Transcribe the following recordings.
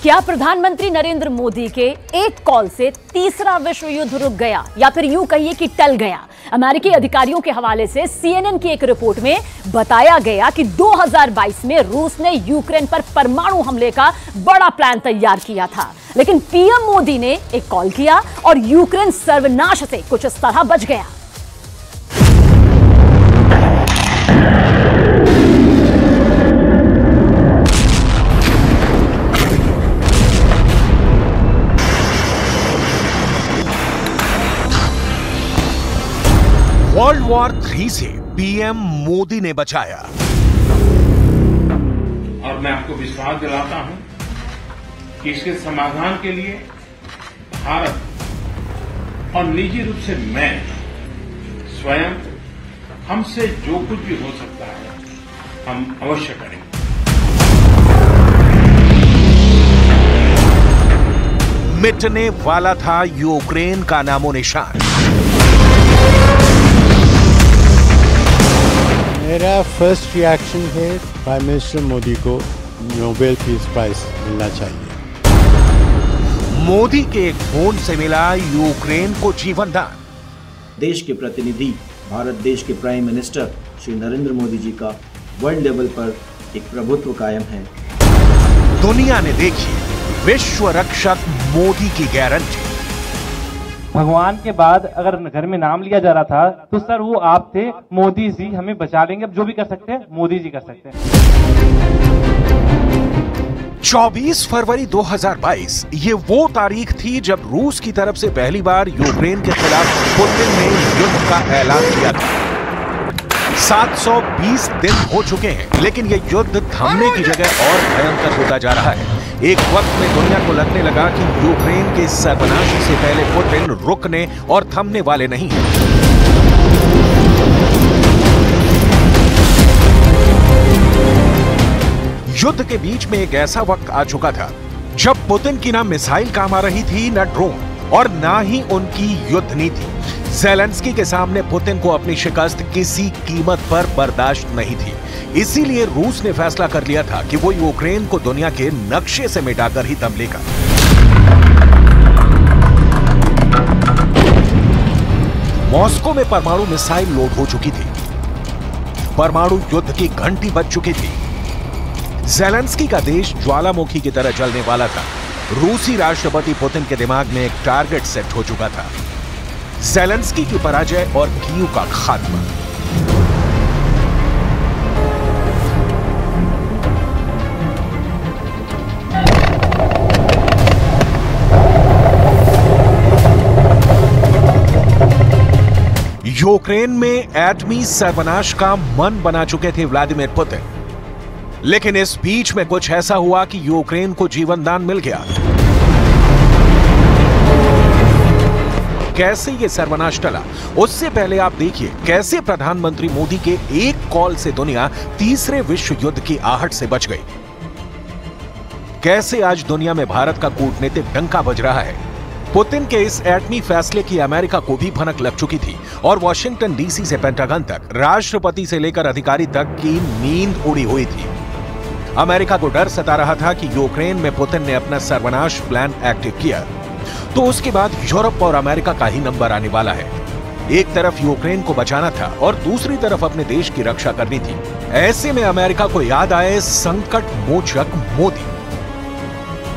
क्या प्रधानमंत्री नरेंद्र मोदी के एक कॉल से तीसरा विश्व युद्ध रुक गया या फिर यूं कहिए कि टल गया? अमेरिकी अधिकारियों के हवाले से सीएनएन की एक रिपोर्ट में बताया गया कि 2022 में रूस ने यूक्रेन पर परमाणु हमले का बड़ा प्लान तैयार किया था, लेकिन पीएम मोदी ने एक कॉल किया और यूक्रेन सर्वनाश से कुछ इस तरह बच गया। वर्ल्ड वॉर 3 से पीएम मोदी ने बचाया। और मैं आपको विश्वास दिलाता हूं कि इसके समाधान के लिए भारत और निजी रूप से मैं स्वयं हमसे जो कुछ भी हो सकता है हम अवश्य करेंगे। मिटने वाला था यूक्रेन का नामो निशान। मेरा फर्स्ट रिएक्शन है प्राइम मिनिस्टर मोदी को नोबेल पीस प्राइज मिलना चाहिए। मोदी के एक फोन से मिला यूक्रेन को जीवन दान। देश के प्रतिनिधि भारत देश के प्राइम मिनिस्टर श्री नरेंद्र मोदी जी का वर्ल्ड लेवल पर एक प्रभुत्व कायम है। दुनिया ने देखी विश्व रक्षक मोदी की गारंटी। भगवान के बाद अगर घर में नाम लिया जा रहा था तो सर वो आप थे। मोदी जी हमें बचा लेंगे। अब जो भी कर सकते हैं मोदी जी कर सकते हैं। 24 फरवरी 2022 ये वो तारीख थी जब रूस की तरफ से पहली बार यूक्रेन के खिलाफ पुतिन ने युद्ध का ऐलान किया था। 720 दिन हो चुके हैं, लेकिन ये युद्ध थमने की जगह और भयंकर होता जा रहा है। एक वक्त में दुनिया को लगने लगा कि यूक्रेन के सर्वनाश से पहले पुतिन रुकने और थमने वाले नहीं हैं। युद्ध के बीच में एक ऐसा वक्त आ चुका था जब पुतिन की ना मिसाइल काम आ रही थी, न ड्रोन और ना ही उनकी युद्ध नीति। ज़ेलेंस्की के सामने पुतिन को अपनी शिकस्त किसी कीमत पर बर्दाश्त नहीं थी। इसीलिए रूस ने फैसला कर लिया था कि वो यूक्रेन को दुनिया के नक्शे से मिटाकर ही दम लेगा। मॉस्को में परमाणु मिसाइल लोड हो चुकी थी। परमाणु युद्ध की घंटी बज चुकी थी। ज़ेलेंस्की का देश ज्वालामुखी की तरह जलने वाला था। रूसी राष्ट्रपति पुतिन के दिमाग में एक टारगेट सेट हो चुका था, ज़ेलेंस्की की पराजय और कीव का खात्मा। यूक्रेन में एटमी सर्वनाश का मन बना चुके थे व्लादिमीर पुतिन, लेकिन इस बीच में कुछ ऐसा हुआ कि यूक्रेन को जीवन दान मिल गया। कैसे ये सर्वनाश टला, उससे पहले आप देखिए कैसे प्रधानमंत्री मोदी के एक कॉल से दुनिया तीसरे विश्व युद्ध की आहट से बच गई। कैसे आज दुनिया में भारत का कूटनीतिक डंका बज रहा है। पुतिन के इस एटमी फैसले की अमेरिका को भी भनक लग चुकी थी और वॉशिंगटन डीसी से पेंटागन तक, राष्ट्रपति से लेकर अधिकारी तक की नींद उड़ी हुई थी। अमेरिका को डर सता रहा था कि यूक्रेन में पुतिन ने अपना सर्वनाश प्लान एक्टिव किया तो उसके बाद यूरोप और अमेरिका का ही नंबर आने वाला है। एक तरफ यूक्रेन को बचाना था और दूसरी तरफ अपने देश की रक्षा करनी थी। ऐसे में अमेरिका को याद आए संकट मोचक मोदी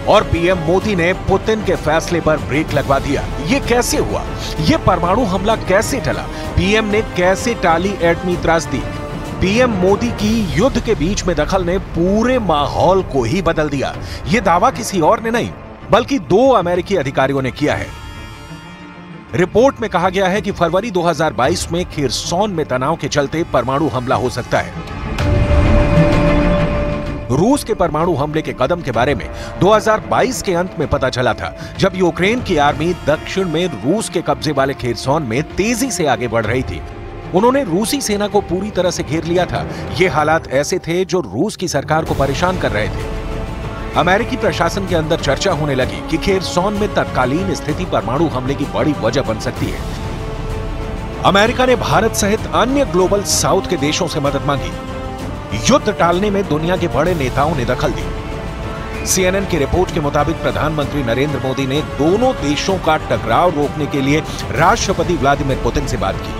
और पीएम मोदी ने पुतिन के फैसले पर ब्रेक लगवा दिया। ये कैसे हुआ? ये परमाणु हमला कैसे टला? पीएम ने कैसे टाली एटमी त्रासदी? पीएम मोदी की युद्ध के बीच में दखल ने पूरे माहौल को ही बदल दिया। ये दावा किसी और ने नहीं बल्कि 2 अमेरिकी अधिकारियों ने किया है। रिपोर्ट में कहा गया है कि फरवरी 2022 में खिरसौन में तनाव के चलते परमाणु हमला हो सकता है। रूस के परमाणु हमले के कदम के बारे में 2022 के अंत में पता चला था, जब यूक्रेन की आर्मी दक्षिण में रूस के कब्जे वाले खिरसौन में तेजी से आगे बढ़ रही थी। उन्होंने रूसी सेना को पूरी तरह से घेर लिया था। ये हालात ऐसे थे जो रूस की सरकार को परेशान कर रहे थे। अमेरिकी प्रशासन के अंदर चर्चा होने लगी कि खिरसौन में तत्कालीन स्थिति परमाणु हमले की बड़ी वजह बन सकती है। अमेरिका ने भारत सहित अन्य ग्लोबल साउथ के देशों से मदद मांगी। युद्ध टालने में दुनिया के बड़े नेताओं ने दखल दी। CNN की रिपोर्ट के मुताबिक प्रधानमंत्री नरेंद्र मोदी ने दोनों देशों का टकराव रोकने के लिए राष्ट्रपति व्लादिमीर पुतिन से बात की।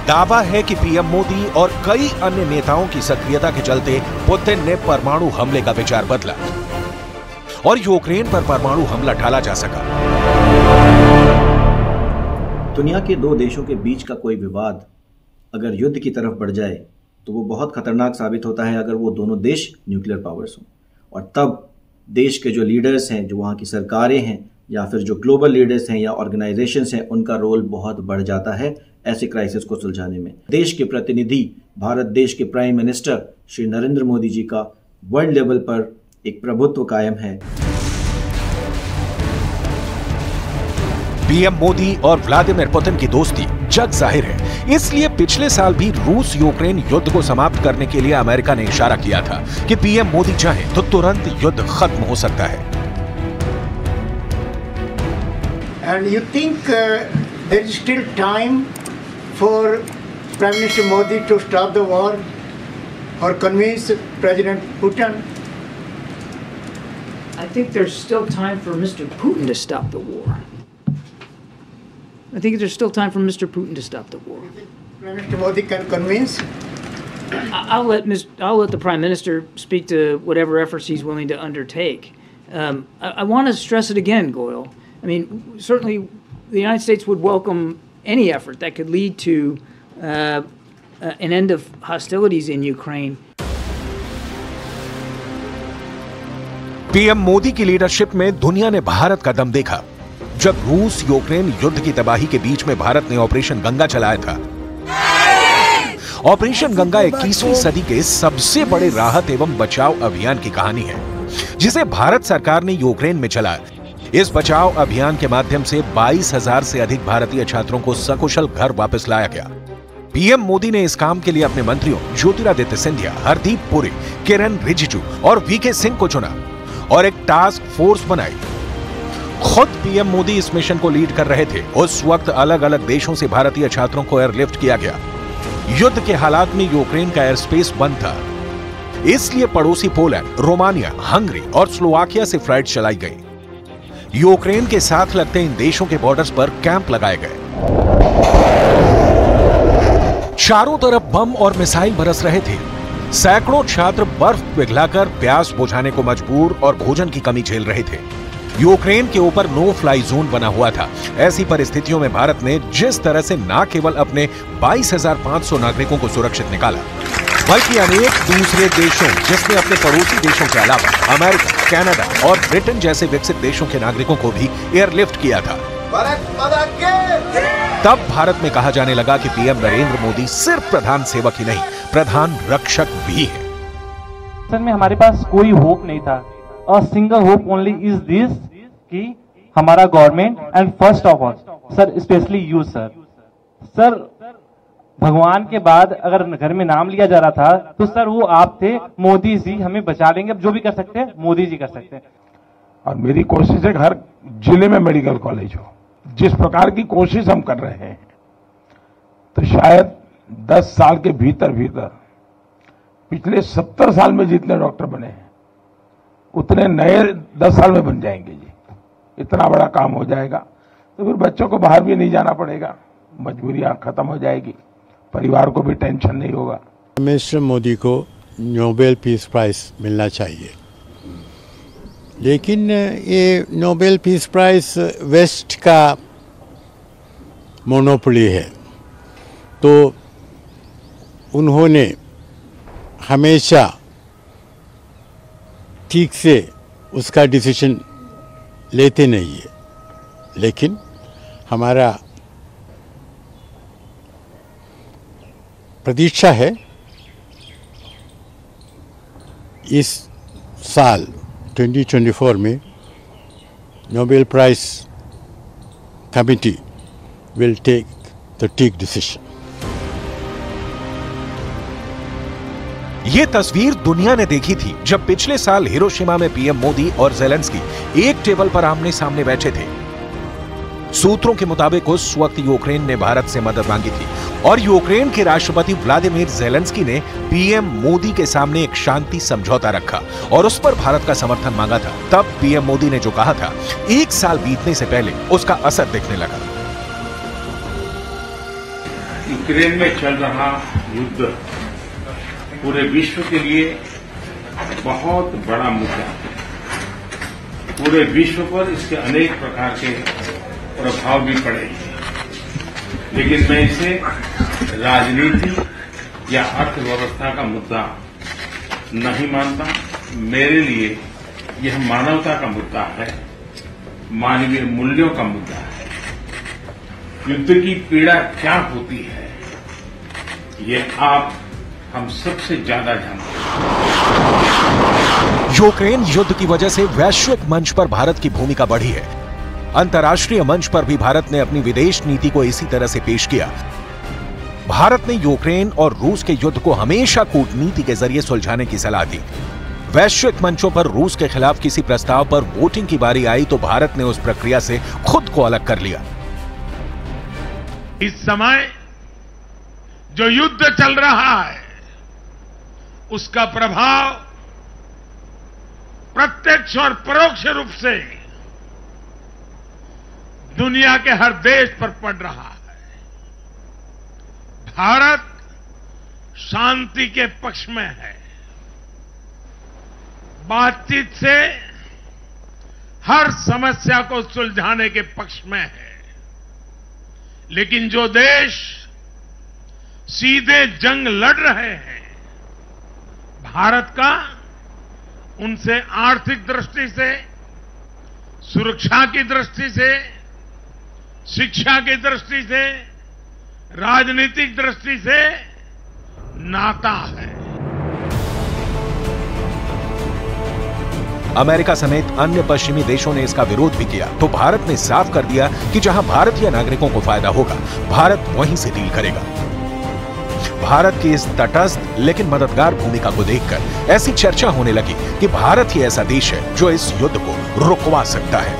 दावा है कि पीएम मोदी और कई अन्य नेताओं की सक्रियता के चलते पुतिन ने परमाणु हमले का विचार बदला और यूक्रेन पर परमाणु हमला टाला जा सका। दुनिया के दो देशों के बीच का कोई विवाद अगर युद्ध की तरफ बढ़ जाए तो वो बहुत खतरनाक साबित होता है अगर वो दोनों देश न्यूक्लियर पावर्स हों, और तब देश के जो लीडर्स हैं, जो वहाँ की सरकारें हैं, या फिर जो ग्लोबल लीडर्स हैं या ऑर्गेनाइजेशंस हैं, उनका रोल बहुत बढ़ जाता है ऐसे क्राइसिस को सुलझाने में। देश के प्रतिनिधि, भारत देश के प्राइम मिनिस्टर श्री नरेंद्र मोदी जी का वर्ल्ड लेवल पर एक प्रभुत्व कायम है। पीएम मोदी और व्लादिमीर पुतिन की दोस्ती जग जाहिर है, इसलिए पिछले साल भी रूस यूक्रेन युद्ध को समाप्त करने के लिए अमेरिका ने इशारा किया था कि पीएम मोदी चाहे तो तुरंत युद्ध खत्म हो सकता है। And you think there is still time for Prime Minister Modi to stop the war or convince President Putin? I think there's still time for Mr. Putin to stop the war. I think there's still time for Mr. Putin to stop the war. Prime Minister Modi can convince? I'll let the Prime Minister speak to whatever efforts he's willing to undertake. I want to stress it again, Goyal. I mean, certainly the United States would welcome any effort that could lead to an end of hostilities in Ukraine. PM Modi की leadership में दुनिया ने भारत का दम देखा। जब रूस Ukraine युद्ध की तबाही के बीच में भारत ने ऑपरेशन गंगा चलाया था। ऑपरेशन गंगा 21वीं सदी के सबसे बड़े राहत एवं बचाव अभियान की कहानी है, जिसे भारत सरकार ने यूक्रेन में चलाया। इस बचाव अभियान के माध्यम से 22,000 से अधिक भारतीय छात्रों को सकुशल घर वापस लाया गया। पीएम मोदी ने इस काम के लिए अपने मंत्रियों ज्योतिरादित्य सिंधिया, हरदीप पुरी, किरण रिजिजू और वीके सिंह को चुना और एक टास्क फोर्स बनाई। खुद पीएम मोदी इस मिशन को लीड कर रहे थे। उस वक्त अलग अलग देशों से भारतीय छात्रों को एयरलिफ्ट किया गया। युद्ध के हालात में यूक्रेन का एयर स्पेस बंद था, इसलिए पड़ोसी पोलैंड, रोमानिया, हंगरी और स्लोवाकिया से फ्लाइट चलाई गई। यूक्रेन के साथ लगते इन देशों के बॉर्डर्स पर कैंप लगाए गए। चारों तरफ बम और मिसाइल बरस रहे थे। सैकड़ों छात्र बर्फ पिघलाकर प्यास बुझाने को मजबूर और भोजन की कमी झेल रहे थे। यूक्रेन के ऊपर नो फ्लाई जोन बना हुआ था। ऐसी परिस्थितियों में भारत ने जिस तरह से न केवल अपने 22,500 नागरिकों को सुरक्षित निकाला, बल्कि अनेक दूसरे देशों, जिसमें अपने पड़ोसी देशों के अलावा अमेरिका, कनाडा और ब्रिटेन जैसे विकसित देशों के नागरिकों को भी एयरलिफ्ट किया था। तब भारत में कहा जाने लगा कि पीएम नरेंद्र मोदी सिर्फ प्रधान सेवक ही नहीं, प्रधान रक्षक भी है। सर में हमारे पास कोई होप नहीं था, और single hope only is this कि हमारा government and first of all sir specially you sir भगवान के बाद अगर घर में नाम लिया जा रहा था तो सर वो आप थे। मोदी जी हमें बचा लेंगे, अब जो भी कर सकते हैं मोदी जी कर सकते हैं। और मेरी कोशिश है कि हर जिले में मेडिकल कॉलेज हो। जिस प्रकार की कोशिश हम कर रहे हैं तो शायद 10 साल के भीतर पिछले 70 साल में जितने डॉक्टर बने हैं उतने नए 10 साल में बन जाएंगे जी। इतना बड़ा काम हो जाएगा तो फिर बच्चों को बाहर भी नहीं जाना पड़ेगा, मजबूरियां खत्म हो जाएगी, परिवार को भी टेंशन नहीं होगा। मिस्टर मोदी को नोबेल पीस प्राइज मिलना चाहिए, लेकिन ये नोबेल पीस प्राइज वेस्ट का मोनोपोली है, तो उन्होंने हमेशा ठीक से उसका डिसीजन लेते नहीं है। लेकिन हमारा प्रतीक्षा है इस साल 2024 में Nobel prize committee will take the ठीक डिसीजन। ये तस्वीर दुनिया ने देखी थी जब पिछले साल हिरोशिमा में पीएम मोदी और ज़ेलेंस्की एक टेबल पर आमने सामने बैठे थे। सूत्रों के मुताबिक उस वक्त यूक्रेन ने भारत से मदद मांगी थी और यूक्रेन के राष्ट्रपति व्लादिमीर ज़ेलेंस्की ने पीएम मोदी के सामने एक शांति समझौता रखा और उस पर भारत का समर्थन मांगा था। तब पीएम मोदी ने जो कहा था, 1 साल बीतने से पहले उसका असर दिखने लगा। यूक्रेन में चल रहा युद्ध पूरे विश्व के लिए बहुत बड़ा मुद्दा है। पूरे विश्व पर इसके अनेक प्रकार के प्रभाव भी पड़ेंगे, लेकिन मैं इसे राजनीति या अर्थव्यवस्था का मुद्दा नहीं मानता। मेरे लिए यह मानवता का मुद्दा है, मानवीय मूल्यों का मुद्दा है। युद्ध की पीड़ा क्या होती है, ये आप हम सबसे ज्यादा जानते हैं। यूक्रेन युद्ध की वजह से वैश्विक मंच पर भारत की भूमिका बढ़ी है। अंतर्राष्ट्रीय मंच पर भी भारत ने अपनी विदेश नीति को इसी तरह से पेश किया। भारत ने यूक्रेन और रूस के युद्ध को हमेशा कूटनीति के जरिए सुलझाने की सलाह दी। वैश्विक मंचों पर रूस के खिलाफ किसी प्रस्ताव पर वोटिंग की बारी आई तो भारत ने उस प्रक्रिया से खुद को अलग कर लिया। इस समय जो युद्ध चल रहा है, उसका प्रभाव प्रत्यक्ष और परोक्ष रूप से दुनिया के हर देश पर पड़ रहा है। भारत शांति के पक्ष में है, बातचीत से हर समस्या को सुलझाने के पक्ष में है। लेकिन जो देश सीधे जंग लड़ रहे हैं, भारत का उनसे आर्थिक दृष्टि से, सुरक्षा की दृष्टि से, शिक्षा की दृष्टि से, राजनीतिक दृष्टि से नाता है। अमेरिका समेत अन्य पश्चिमी देशों ने इसका विरोध भी किया तो भारत ने साफ कर दिया कि जहां भारतीय नागरिकों को फायदा होगा, भारत वहीं से डील करेगा। भारत की इस तटस्थ लेकिन मददगार भूमिका को देखकर ऐसी चर्चा होने लगी कि भारत ही ऐसा देश है जो इस युद्ध को रुकवा सकता है।